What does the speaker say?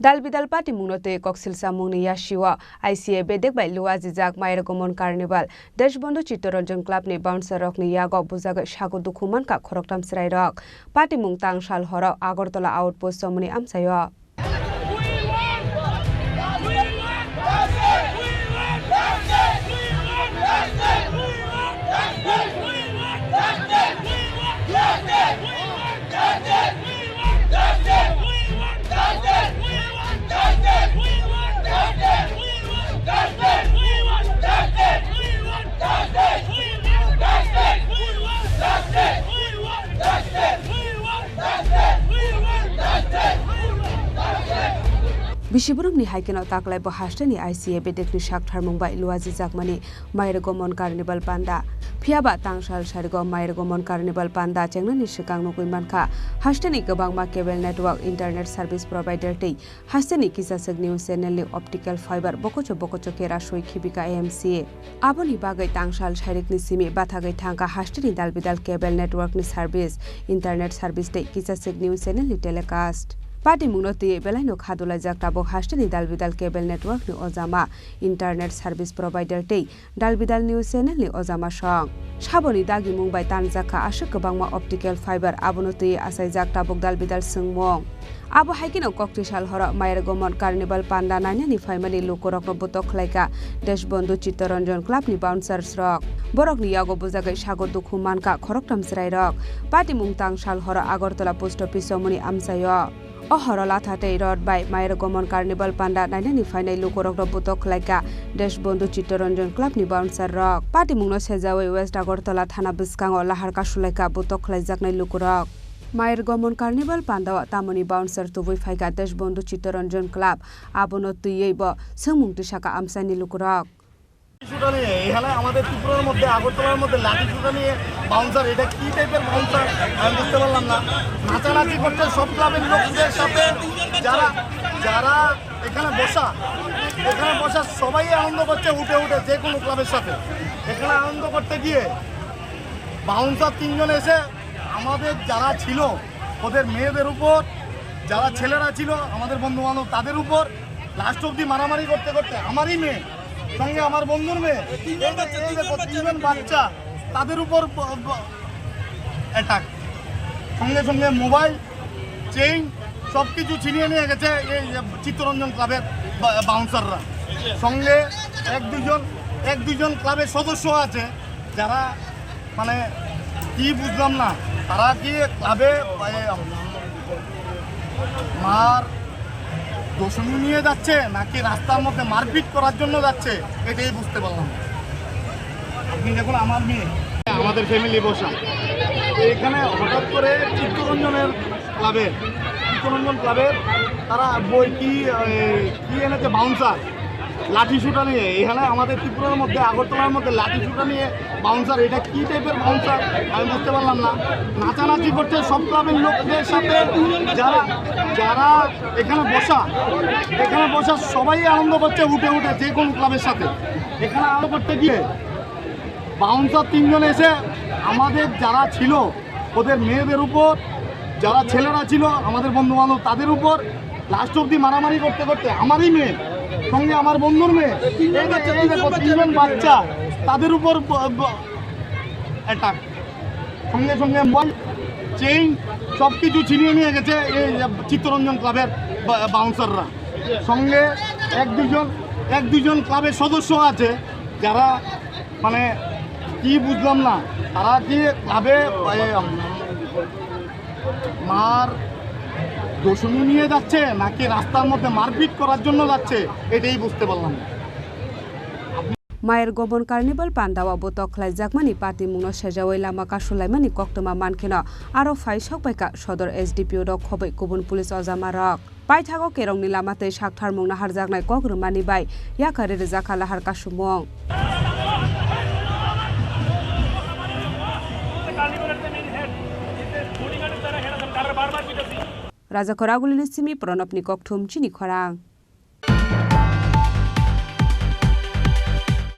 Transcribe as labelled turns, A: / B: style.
A: Dalbidal party mungnote koksil samungni yashiwa ICA bedek bai luazijak MayerGomon Carnival DeshbandhuChittaranjanClubni BouncersRok ni yago bujaga shago dukhuman ka khoroktam srairok party mung tangshal horo Agartala outpost somuni amsayo Bishiburung ni haikeno taklai bo hastani ICA bedek ni shakthar mungbai luaji jakmani MayerGomon Carnival panda phiaba tangshal sarigo MayerGomon Carnival panda chengnani sikang nokui mankha hastani gobangma cable network internet service provider tei hastani kisasek news channel ni optical fiber bokocho kera soi khibika AMC aboni bagai tangshal sarik ni simi bathagai thangka hastani dalbidal cable network ni service internet service tei kisasek news channel ni telecast Party mungnote belaino khadula jaktabo hastani dalbidal cable network ni ojama internet service provider tei dalbidal news channel ni ojama song saboni dagi mungbai tanjaka ashuk gobangma optical fiber abonote asai jaktabo dalbidal sungmong abo haikino koktisal horo MayerGomon Carnival PandaNainani Phaimani lokorokno ButokKhlaikha DeshbandhuChittaranjanClubni BouncersRok borokni yago bujagai shago dukhu manka khoroktam srairok party mung tangshal horo Agartala post office somuni amsayo Ohorola Thatei Road by MayerGomon Carnival PandaNainani Phainai lokorokno ButokKhlaikha DeshbandhuChittaranjanClubni BouncersRok party mungno sejawi West Agartala thana biskango laharka sulaika ButokKhlaijaknai lokorok MayerGomon Carnival Pandawa tamoni bouncer tubui phaika DeshbandhuChittaranjanClub abono tuiyeibo sengmung tisaka amsani lokorok
B: শুটানি এখানে আমাদের ত্রিপুরার মধ্যে আগরতলার মধ্যে লাঠি শুটা নিয়ে bouncer এটা কি টাইপের বাউন্সার আমি বুঝতে পারলাম না নাচানাচি করতে সব ক্লাবের লোকদের সাথে যারা যারা এখানে বসা সবাই আনন্দ করছে উঠে যে কোনো ক্লাবের সাথে এখানে আনন্দ করতে গিয়ে বাউন্সার তিনজন এসে আমাদের যারা ছিল ওদের মেয়েদের উপর যারা ছেলেরা ছিল আমাদের বন্ধু বান্ধব তাদের উপর লাস্ট অবধি মারামারি করতে আমারই মেয়ে সঙ্গে আমার বন্ধুর মেয়ে তিনজন বাচ্চা তাদের উপর অ্যাটাক সঙ্গে মোবাইল চেইন সব কিছু ছিনিয়ে নিয়ে গেছে এই চিত্তরঞ্জন ক্লাবের বাউন্সাররা সঙ্গে এক দুজন ক্লাবের সদস্য আছে যারা মানে কি বুঝলাম না তারা কি ক্লাবে মার দোষণী নিয়ে যাচ্ছে নাকি রাস্তার মধ্যে মারপিট করার জন্য যাচ্ছে এটাই বুঝতে পারলাম আপনি দেখুন আমার মেয়ে আমাদের ফ্যামিলি বসা এখানে হঠাৎ করে চিত্তরঞ্জন ক্লাবের তারা বই কি এনেছে বাউন্সার লাঠি শুটা নিয়ে এখানে আমাদের ত্রিপুরার মধ্যে আগরতলার মধ্যে লাঠি শুটা নিয়ে বাউন্সার এটা কি টাইপের বাউন্সার আমি বুঝতে পারলাম না নাচানাচি করছে সব ক্লাবের লোকদের সাথে যারা এখানে বসা সবাই আনন্দ করছে উঠে যে কোনো ক্লাবের সাথে এখানে আনন্দ করতে গিয়ে বাউন্সার তিনজন এসে আমাদের যারা ছিল ওদের মেয়েদের উপর যারা ছেলেরা ছিল আমাদের বন্ধু বান্ধব তাদের উপর লাস্ট অবধি মারামারি করতে আমারই মেয়ে সঙ্গে আমার বন্ধুর মেয়ে তিনজন বাচ্চা তাদের উপর অ্যাটাক সঙ্গে মোবাইল চেইন সব কিছু ছিনিয়ে নিয়ে গেছে এই চিত্তরঞ্জন ক্লাবের বাউন্সাররা সঙ্গে এক দুজন ক্লাবের সদস্য আছে যারা মানে কি বুঝলাম না তারা কি ক্লাবে মার দোষণী নিয়ে যাচ্ছে নাকি রাস্তার মধ্যে মারপিট করার জন্য যাচ্ছে এটাই বুঝতে পারলাম
A: MayerGomon Carnival Pandawa ButokKhlaijakmani party mungno sejawai lama kasulaimani koktoma mankeno aro phai sokbaika sodor SDPO rok khobai kubun police ojama rok paithago kerongni lamatei sakthar mungna harjaknai kogrumani bai yakare rijaka lahar kasumong Raja Khoragulini simi pronopni kokthum Chini Khorang